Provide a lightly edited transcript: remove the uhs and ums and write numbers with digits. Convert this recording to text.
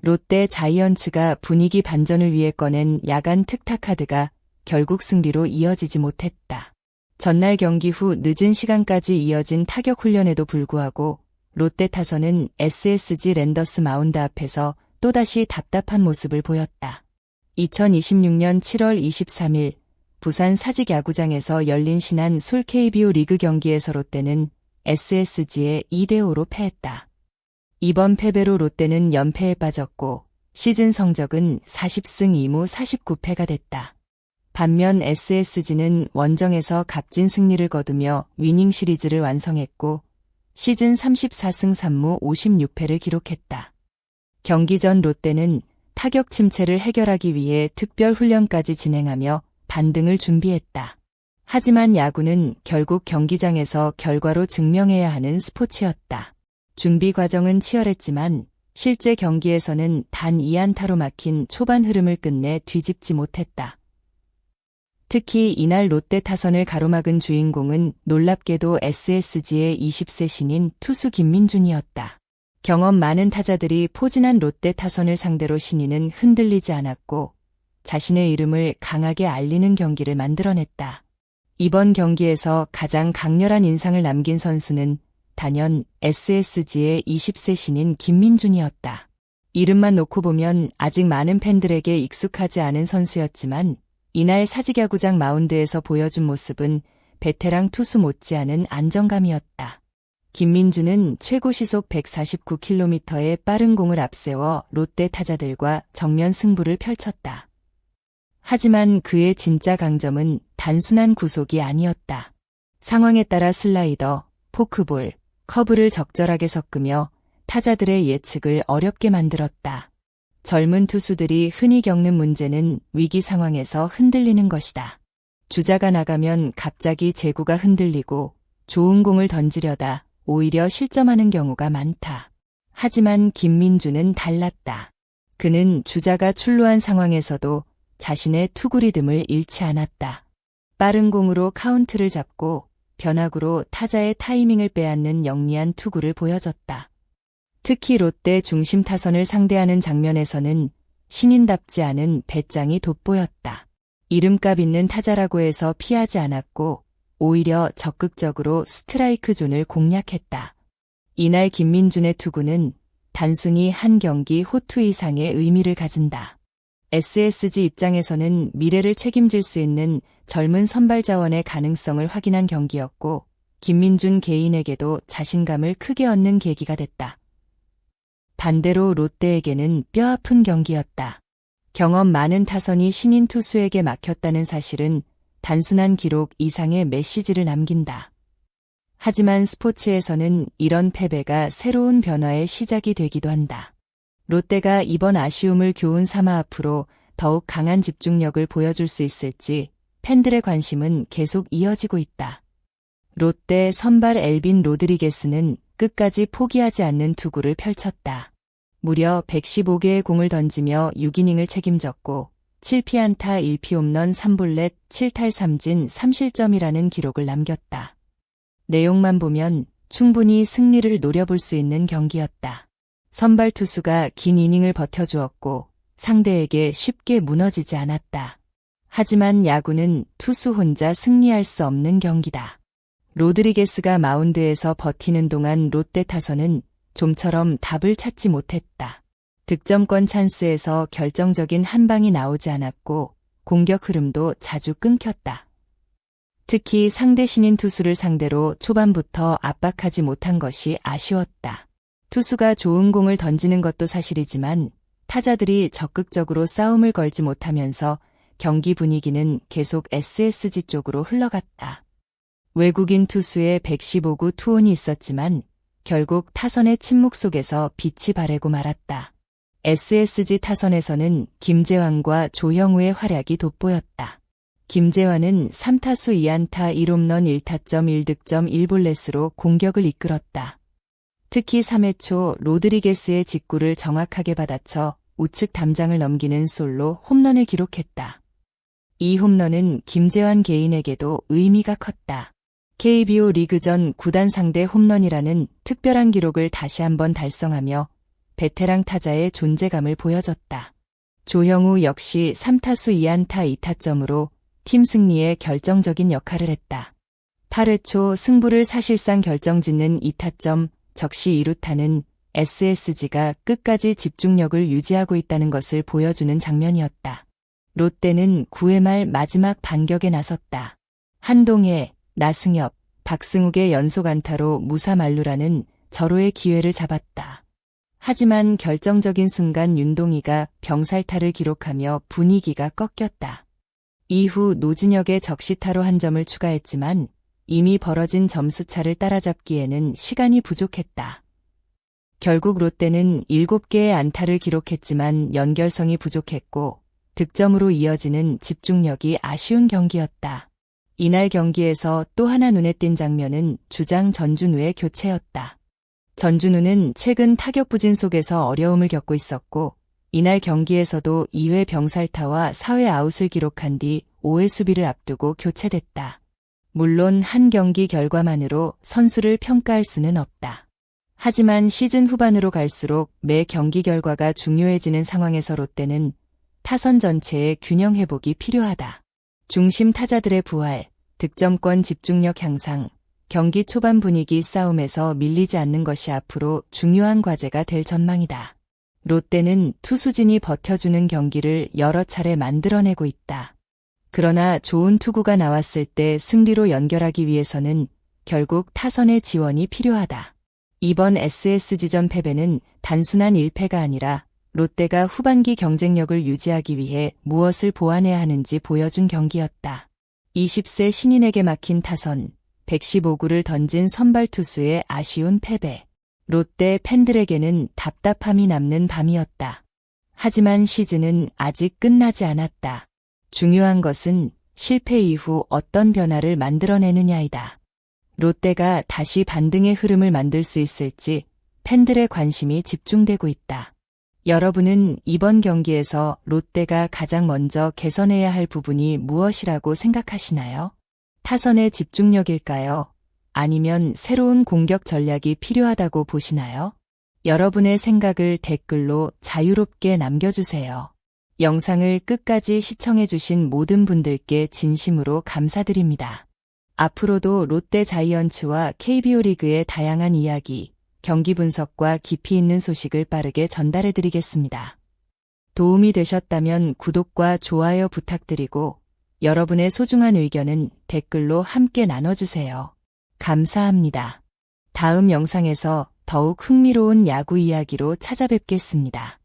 롯데 자이언츠가 분위기 반전을 위해 꺼낸 야간 특타 카드가 결국 승리로 이어지지 못했다. 전날 경기 후 늦은 시간까지 이어진 타격 훈련에도 불구하고 롯데 타선은 SSG 랜더스 마운드 앞에서 또다시 답답한 모습을 보였다. 2026년 7월 23일 부산 사직야구장에서 열린 신한 솔 KBO 리그 경기에서 롯데는 SSG에 2대5로 패했다. 이번 패배로 롯데는 연패에 빠졌고 시즌 성적은 40승 2무 49패가 됐다. 반면 SSG는 원정에서 값진 승리를 거두며 위닝 시리즈를 완성했고 시즌 34승 3무 56패를 기록했다. 경기 전 롯데는 타격 침체를 해결하기 위해 특별 훈련까지 진행하며 반등을 준비했다. 하지만 야구는 결국 경기장에서 결과로 증명해야 하는 스포츠였다. 준비 과정은 치열했지만 실제 경기에서는 단 2안타로 막힌 초반 흐름을 끝내 뒤집지 못했다. 특히 이날 롯데 타선을 가로막은 주인공은 놀랍게도 SSG의 20세 신인 투수 김민준이었다. 경험 많은 타자들이 포진한 롯데 타선을 상대로 신인은 흔들리지 않았고 자신의 이름을 강하게 알리는 경기를 만들어냈다. 이번 경기에서 가장 강렬한 인상을 남긴 선수는 단연 SSG의 20세 신인 김민준이었다. 이름만 놓고 보면 아직 많은 팬들에게 익숙하지 않은 선수였지만 이날 사직야구장 마운드에서 보여준 모습은 베테랑 투수 못지않은 안정감이었다. 김민준은 최고 시속 149km의 빠른 공을 앞세워 롯데 타자들과 정면 승부를 펼쳤다. 하지만 그의 진짜 강점은 단순한 구속이 아니었다. 상황에 따라 슬라이더, 포크볼, 커브를 적절하게 섞으며 타자들의 예측을 어렵게 만들었다. 젊은 투수들이 흔히 겪는 문제는 위기 상황에서 흔들리는 것이다. 주자가 나가면 갑자기 제구가 흔들리고 좋은 공을 던지려다 오히려 실점하는 경우가 많다. 하지만 김민준은 달랐다. 그는 주자가 출루한 상황에서도 자신의 투구 리듬을 잃지 않았다. 빠른 공으로 카운트를 잡고 변화구로 타자의 타이밍을 빼앗는 영리한 투구를 보여줬다. 특히 롯데 중심 타선을 상대하는 장면에서는 신인답지 않은 배짱이 돋보였다. 이름값 있는 타자라고 해서 피하지 않았고 오히려 적극적으로 스트라이크 존을 공략했다. 이날 김민준의 투구는 단순히 한 경기 호투 이상의 의미를 가진다. SSG 입장에서는 미래를 책임질 수 있는 젊은 선발 자원의 가능성을 확인한 경기였고 김민준 개인에게도 자신감을 크게 얻는 계기가 됐다. 반대로 롯데에게는 뼈아픈 경기였다. 경험 많은 타선이 신인 투수에게 막혔다는 사실은 단순한 기록 이상의 메시지를 남긴다. 하지만 스포츠에서는 이런 패배가 새로운 변화의 시작이 되기도 한다. 롯데가 이번 아쉬움을 교훈 삼아 앞으로 더욱 강한 집중력을 보여줄 수 있을지 팬들의 관심은 계속 이어지고 있다. 롯데 선발 엘빈 로드리게스는 끝까지 포기하지 않는 투구를 펼쳤다. 무려 115개의 공을 던지며 6이닝을 책임졌고 7피안타 1피홈런 3볼넷 7탈 3진 3실점이라는 기록을 남겼다. 내용만 보면 충분히 승리를 노려볼 수 있는 경기였다. 선발 투수가 긴 이닝을 버텨주었고 상대에게 쉽게 무너지지 않았다. 하지만 야구는 투수 혼자 승리할 수 없는 경기다. 로드리게스가 마운드에서 버티는 동안 롯데 타선은 좀처럼 답을 찾지 못했다. 득점권 찬스에서 결정적인 한 방이 나오지 않았고 공격 흐름도 자주 끊겼다. 특히 상대 신인 투수를 상대로 초반부터 압박하지 못한 것이 아쉬웠다. 투수가 좋은 공을 던지는 것도 사실이지만 타자들이 적극적으로 싸움을 걸지 못하면서 경기 분위기는 계속 SSG 쪽으로 흘러갔다. 외국인 투수의 115구 투혼이 있었지만 결국 타선의 침묵 속에서 빛이 바래고 말았다. SSG 타선에서는 김재환과 조형우의 활약이 돋보였다. 김재환은 3타수 2안타 1홈런 1타점 1득점 1볼넷으로 공격을 이끌었다. 특히 3회 초 로드리게스의 직구를 정확하게 받아쳐 우측 담장을 넘기는 솔로 홈런을 기록했다. 이 홈런은 김재환 개인에게도 의미가 컸다. KBO 리그전 구단 상대 홈런이라는 특별한 기록을 다시 한번 달성하며 베테랑 타자의 존재감을 보여줬다. 조형우 역시 3타수 2안타 2타점으로 팀 승리에 결정적인 역할을 했다. 8회 초 승부를 사실상 결정짓는 2타점 적시 2루타는 SSG가 끝까지 집중력을 유지하고 있다는 것을 보여주는 장면이었다. 롯데는 9회 말 마지막 반격에 나섰다. 한동혜, 나승엽, 박승욱의 연속 안타로 무사 만루라는 절호의 기회를 잡았다. 하지만 결정적인 순간 윤동희가 병살타를 기록하며 분위기가 꺾였다. 이후 노진혁의 적시타로 한 점을 추가했지만 이미 벌어진 점수차를 따라잡기에는 시간이 부족했다. 결국 롯데는 7개의 안타를 기록했지만 연결성이 부족했고 득점으로 이어지는 집중력이 아쉬운 경기였다. 이날 경기에서 또 하나 눈에 띈 장면은 주장 전준우의 교체였다. 전준우는 최근 타격 부진 속에서 어려움을 겪고 있었고 이날 경기에서도 2회 병살타와 4회 아웃을 기록한 뒤 5회 수비를 앞두고 교체됐다. 물론 한 경기 결과만으로 선수를 평가할 수는 없다. 하지만 시즌 후반으로 갈수록 매 경기 결과가 중요해지는 상황에서 롯데는 타선 전체의 균형 회복이 필요하다. 중심 타자들의 부활, 득점권 집중력 향상, 경기 초반 분위기 싸움에서 밀리지 않는 것이 앞으로 중요한 과제가 될 전망이다. 롯데는 투수진이 버텨주는 경기를 여러 차례 만들어내고 있다. 그러나 좋은 투구가 나왔을 때 승리로 연결하기 위해서는 결국 타선의 지원이 필요하다. 이번 SSG전 패배는 단순한 1패가 아니라 롯데가 후반기 경쟁력을 유지하기 위해 무엇을 보완해야 하는지 보여준 경기였다. 20세 신인에게 막힌 타선, 115구를 던진 선발 투수의 아쉬운 패배. 롯데 팬들에게는 답답함이 남는 밤이었다. 하지만 시즌은 아직 끝나지 않았다. 중요한 것은 실패 이후 어떤 변화를 만들어내느냐이다. 롯데가 다시 반등의 흐름을 만들 수 있을지 팬들의 관심이 집중되고 있다. 여러분은 이번 경기에서 롯데가 가장 먼저 개선해야 할 부분이 무엇이라고 생각하시나요? 타선의 집중력일까요? 아니면 새로운 공격 전략이 필요하다고 보시나요? 여러분의 생각을 댓글로 자유롭게 남겨주세요. 영상을 끝까지 시청해주신 모든 분들께 진심으로 감사드립니다. 앞으로도 롯데 자이언츠와 KBO 리그의 다양한 이야기, 경기 분석과 깊이 있는 소식을 빠르게 전달해드리겠습니다. 도움이 되셨다면 구독과 좋아요 부탁드리고 여러분의 소중한 의견은 댓글로 함께 나눠주세요. 감사합니다. 다음 영상에서 더욱 흥미로운 야구 이야기로 찾아뵙겠습니다.